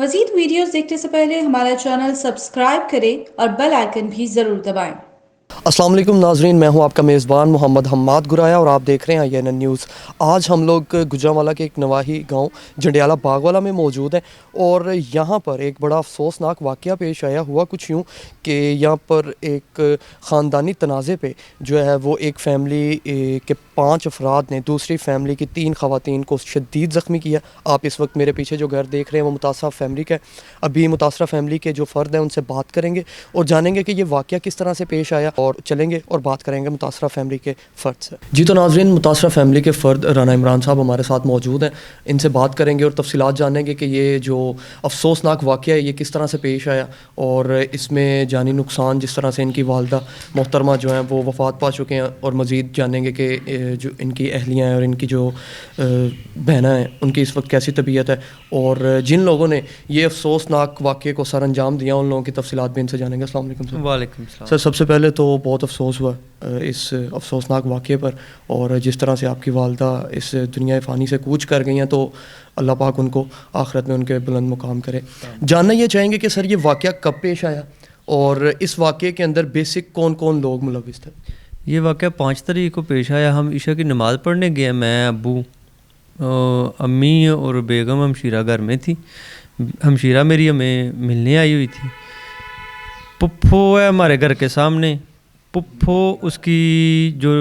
مزید ویڈیوز دیکھنے سے پہلے ہمارا چینل سبسکرائب کریں اور بیل آئیکن بھی ضرور دبائیں۔ السلام علیکم ناظرین، میں ہوں آپ کا میزبان محمد حماد گرایا اور آپ دیکھ رہے ہیں INN نیوز۔ آج ہم لوگ گجرانوالہ کے ایک نواحی گاؤں جنڈیالہ باغوالا میں موجود ہیں اور یہاں پر ایک بڑا افسوسناک واقعہ پیش آیا ہوا کچھ یوں کہ یہاں پر ایک خاندانی تنازع پہ جو ہے وہ ایک فیملی کے 5 افراد نے دوسری فیملی کی 3 خواتین کو شدید زخمی کیا۔ آپ اس وقت میرے پیچھے جو گھر دیکھ رہے ہیں وہ متاثرہ فیملی کا ہے۔ ابھی متاثرہ فیملی کے جو فرد ہیں ان سے بات کریں گے اور جانیں گے کہ یہ واقعہ کس طرح سے پیش آیا، اور چلیں گے اور بات کریں گے متاثرہ فیملی کے فرد سے۔ جی تو ناظرین، متاثرہ فیملی کے فرد رانا عمران صاحب ہمارے ساتھ موجود ہیں، ان سے بات کریں گے اور تفصیلات جانیں گے کہ یہ جو افسوسناک واقعہ ہے یہ کس طرح سے پیش آیا اور اس میں جانی نقصان جس طرح سے ان کی والدہ محترمہ جو ہیں وہ وفات پا چکے ہیں، اور مزید جانیں گے کہ جو ان کی اہلیاں ہیں اور ان کی جو بہنیں ہیں ان کی اس وقت کیسی طبیعت ہے، اور جن لوگوں نے یہ افسوسناک واقعے کو سر انجام دیا ان لوگوں کی تفصیلات بھی ان سے جانیں گے۔ السلام علیکم سر۔ وعلیکم السلام سر، سب سے پہلے تو بہت افسوس ہوا اس افسوسناک واقعے پر، اور جس طرح سے آپ کی والدہ اس دنیا فانی سے کوچ کر گئی ہیں تو اللہ پاک ان کو آخرت میں ان کے بلند مقام کرے۔ جاننا یہ چاہیں گے کہ سر یہ واقعہ کب پیش آیا اور اس واقعے کے اندر بیسک کون کون لوگ ملوث تھے؟ یہ واقعہ 5 تاریخ کو پیش آیا۔ ہم عشاء کی نماز پڑھنے گئے، میں، ابو، امی اور بیگم ہمشیرہ گھر میں تھی۔ ہمشیرہ میری ہمیں ملنے آئی ہوئی تھی۔ پپھو ہے ہمارے گھر کے سامنے، پپھو اس کی جو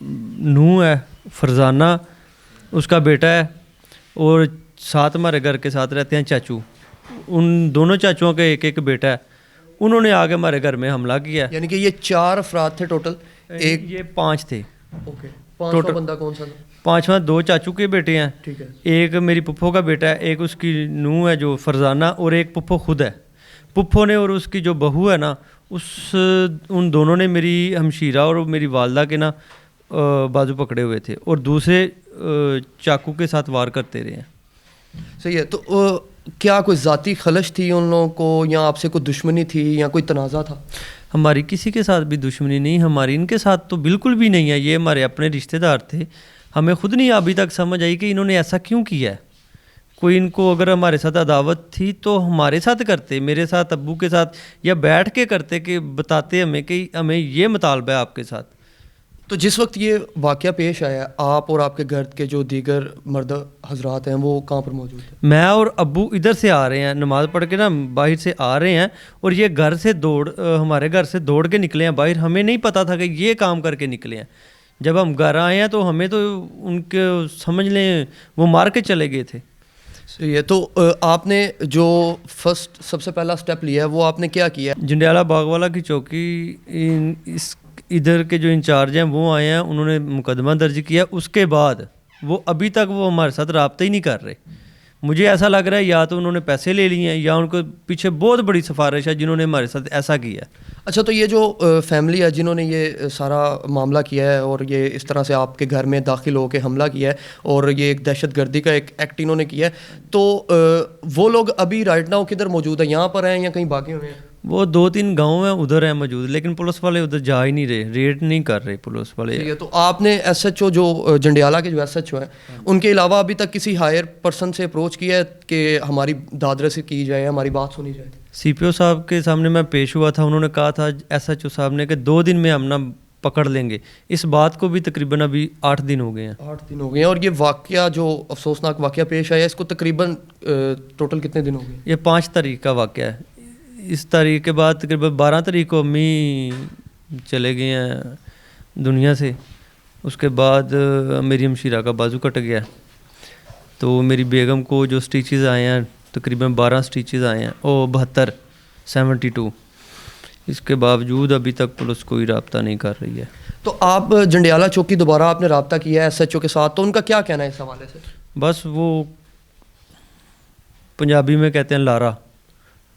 نوح ہے فرزانہ اس کا بیٹا ہے، اور ساتھ ہمارے گھر کے ساتھ رہتے ہیں چاچو، ان دونوں چاچوؤں کا ایک ایک بیٹا ہے۔ انہوں نے آگے ہمارے گھر میں حملہ کیا۔ یعنی کہ یہ 4 افراد تھے ٹوٹل؟ یہ 5 تھے۔ اوکے، 5واں بندہ کون سا تھا؟ 5واں 2 چاچو کے بیٹے ہیں، ٹھیک ہے، ایک میری پپھو کا بیٹا ہے، ایک اس کی نوح ہے جو فرزانہ، اور ایک پپھو خود ہے۔ پپھو نے اور اس کی جو بہو ہے نا ان دونوں نے میری ہمشیرہ اور میری والدہ کے نا بازو پکڑے ہوئے تھے اور دوسرے چاقو کے ساتھ وار کرتے رہے ہیں۔ صحیح ہے۔ تو کیا کوئی ذاتی خلش تھی ان لوگوں کو، یا آپ سے کوئی دشمنی تھی یا کوئی تنازع تھا؟ ہماری کسی کے ساتھ بھی دشمنی نہیں، ہماری ان کے ساتھ تو بالکل بھی نہیں ہے۔ یہ ہمارے اپنے رشتہ دار تھے۔ ہمیں خود نہیں ابھی تک سمجھ آئی کہ انہوں نے ایسا کیوں کیا ہے۔ کوئی ان کو اگر ہمارے ساتھ عداوت تھی تو ہمارے ساتھ کرتے، میرے ساتھ، ابو کے ساتھ، یا بیٹھ کے کرتے کہ بتاتے ہمیں کہ ہمیں یہ مطالبہ ہے آپ کے ساتھ۔ تو جس وقت یہ واقعہ پیش آیا، آپ اور آپ کے گھر کے جو دیگر مرد حضرات ہیں وہ کہاں پر موجود ہیں؟ میں اور ابو ادھر سے آ رہے ہیں، نماز پڑھ کے نا باہر سے آ رہے ہیں، اور یہ گھر سے ہمارے گھر سے دوڑ کے نکلے ہیں باہر۔ ہمیں نہیں پتہ تھا کہ یہ کام کر کے نکلے ہیں۔ جب ہم گھر آئے ہیں تو ہمیں تو ان کے سمجھ لیں وہ مار کے چلے گئے تھے۔ صحیح ہے۔ تو آپ نے جو فرسٹ سب سے پہلا سٹیپ لیا ہے وہ آپ نے کیا کیا؟ جنڈیالہ باغوالا کی چوکی ادھر کے جو انچارج ہیں وہ آئے ہیں، انہوں نے مقدمہ درج کیا۔ اس کے بعد وہ ابھی تک وہ ہمارے ساتھ رابطہ ہی نہیں کر رہے۔ مجھے ایسا لگ رہا ہے یا تو انہوں نے پیسے لے لیے ہیں یا ان کو پیچھے بہت بڑی سفارش ہے جنہوں نے ہمارے ساتھ ایسا کیا ہے۔ اچھا، تو یہ جو فیملی ہے جنہوں نے یہ سارا معاملہ کیا ہے اور یہ اس طرح سے آپ کے گھر میں داخل ہو کے حملہ کیا ہے اور یہ ایک دہشت گردی کا ایک ایکٹ انہوں نے کیا ہے، تو وہ لوگ ابھی رائٹ ناؤ کدھر موجود ہیں؟ یہاں پر ہیں یا کہیں باقی ہوئے ہیں؟ وہ 2-3 گاؤں ہیں ادھر ہیں موجود، لیکن پولیس والے ادھر جا ہی نہیں رہے، ریڈ نہیں کر رہے پولیس والے۔ ٹھیک ہے۔ تو آپ نے SHO جو جنڈیالہ کے جو SHO ہیں ان کے علاوہ ابھی تک کسی ہائر پرسن سے اپروچ کیا ہے کہ ہماری داد رسی کی جائے، ہماری بات سنی جائے؟ CPO صاحب کے سامنے میں پیش ہوا تھا، انہوں نے کہا تھا SHO صاحب نے کہ 2 دن میں ہم نا پکڑ لیں گے۔ اس بات کو بھی تقریباً ابھی 8 دن ہو گئے ہیں۔ 8 دن ہو گئے ہیں۔ اور یہ واقعہ جو افسوسناک واقعہ پیش آیا اس کو تقریباً ٹوٹل کتنے دن ہو گئے؟ یہ 5 تاریخ کا واقعہ ہے۔ اس تاریخ کے بعد تقریباً 12 تاریخ کو امی چلے گئے ہیں دنیا سے۔ اس کے بعد میری ہمشیرہ کا بازو کٹ گیا، تو میری بیگم کو جو سٹیچز آئے ہیں تقریباً 12 سٹیچز آئے ہیں، 72۔ اس کے باوجود ابھی تک پولیس کوئی رابطہ نہیں کر رہی ہے۔ تو آپ جنڈیالہ چوکی دوبارہ آپ نے رابطہ کیا ہے SHO کے ساتھ، تو ان کا کیا کہنا ہے اس حوالے سے؟ بس وہ پنجابی میں کہتے ہیں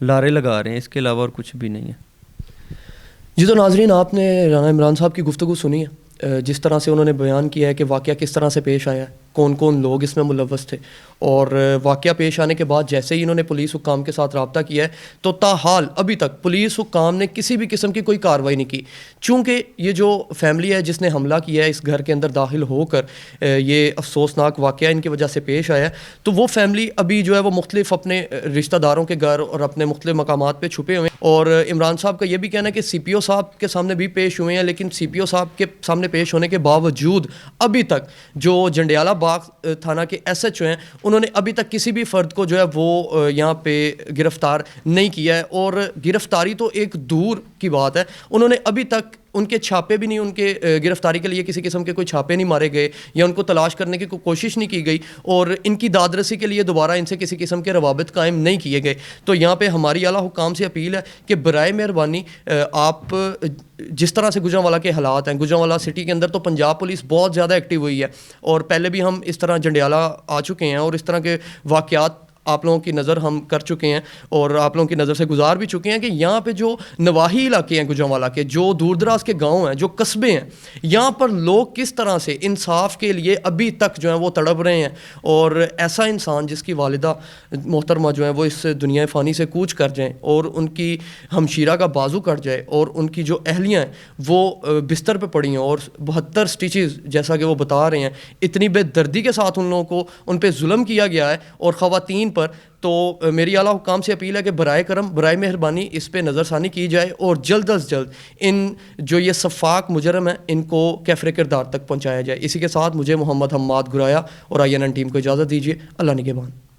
لارے لگا رہے ہیں، اس کے علاوہ اور کچھ بھی نہیں ہے۔ جی تو ناظرین، آپ نے رانا عمران صاحب کی گفتگو سنی ہے، جس طرح سے انہوں نے بیان کیا ہے کہ واقعہ کس طرح سے پیش آیا ہے۔ کون کون لوگ اس میں ملوث تھے. اور واقعہ پیش آنے کے بعد جیسے ہی انہوں نے پولیس حکام کے ساتھ رابطہ کیا ہے تو تاحال ابھی تک پولیس حکام نے کسی بھی قسم کی کوئی کارروائی نہیں کی. چونکہ یہ جو فیملی ہے جس نے حملہ کیا ہے اس گھر کے اندر داخل ہو کر یہ افسوسناک واقعہ ان کی وجہ سے پیش آیا ہے, تو وہ فیملی ابھی جو ہے وہ مختلف اپنے رشتہ داروں کے گھر اور اپنے مختلف مقامات پہ چھپے ہوئے ہیں. اور عمران صاحب کا یہ بھی کہنا ہے کہ سی پی او صاحب کے سامنے بھی پیش ہوئے ہیں, لیکن سی پی او صاحب کے سامنے پیش ہونے کے باوجود ابھی تک جو جنڈیالہ باغ تھانہ کے ایس ایچ او ہیں انہوں نے ابھی تک کسی بھی فرد کو جو ہے وہ یہاں پہ گرفتار نہیں کیا ہے. اور گرفتاری تو ایک دور کی بات ہے, انہوں نے ابھی تک ان کے چھاپے بھی نہیں, ان کے گرفتاری کے لیے کسی قسم کے کوئی چھاپے نہیں مارے گئے یا ان کو تلاش کرنے کی کوئی کوشش نہیں کی گئی, اور ان کی داد رسی کے لیے دوبارہ ان سے کسی قسم کے روابط قائم نہیں کیے گئے. تو یہاں پہ ہماری اعلیٰ حکام سے اپیل ہے کہ برائے مہربانی آپ جس طرح سے گوجرانوالہ کے حالات ہیں, گوجرانوالہ سٹی کے اندر تو پنجاب پولیس بہت زیادہ ایکٹیو ہوئی ہے, اور پہلے بھی ہم اس طرح جنڈیالہ آ چکے ہیں اور اس طرح کے واقعات آپ لوگوں کی نظر ہم کر چکے ہیں اور آپ لوگوں کی نظر سے گزار بھی چکے ہیں کہ یہاں پہ جو نواحی علاقے ہیں گوجرانوالہ کے, جو دور دراز کے گاؤں ہیں, جو قصبے ہیں, یہاں پر لوگ کس طرح سے انصاف کے لیے ابھی تک جو ہیں وہ تڑپ رہے ہیں. اور ایسا انسان جس کی والدہ محترمہ جو ہیں وہ اس دنیا فانی سے کوچ کر جائیں اور ان کی ہمشیرہ کا بازو کٹ جائے اور ان کی جو اہلیاں ہیں وہ بستر پہ پڑی ہیں اور 72 سٹیچز جیسا کہ وہ بتا رہے ہیں, اتنی بے دردی کے ساتھ ان لوگوں کو ان پہ ظلم کیا گیا ہے اور خواتین پر. تو میری اعلیٰ حکام سے اپیل ہے کہ برائے کرم برائے مہربانی اس پہ نظر ثانی کی جائے اور جلد از جلد ان جو یہ سفاک مجرم ہیں ان کو کیفر کردار تک پہنچایا جائے. اسی کے ساتھ مجھے محمد حماد گرایا اور INN ٹیم کو اجازت دیجیے. اللہ نگہبان.